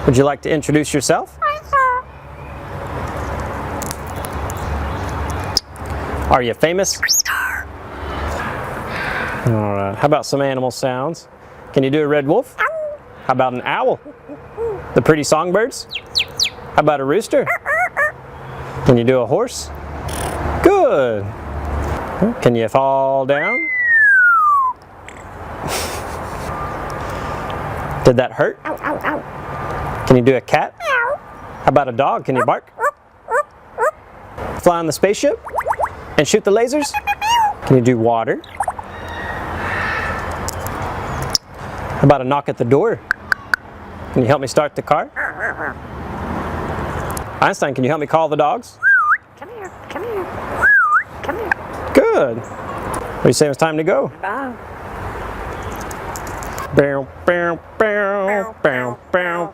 Would you like to introduce yourself? Are you famous? All right. How about some animal sounds? Can you do a red wolf? How about an owl? The pretty songbirds? How about a rooster? Can you do a horse? Good. Can you fall down? Did that hurt? Ow, ow, ow. Can you do a cat? Ow. How about a dog? Can you bark? Fly on the spaceship? And shoot the lasers? Can you do water? How about a knock at the door? Can you help me start the car? Einstein, can you help me call the dogs? Come here, come here, come here. Good. What do you say it's time to go? Bye. Bow, bow, bow, bow, bow.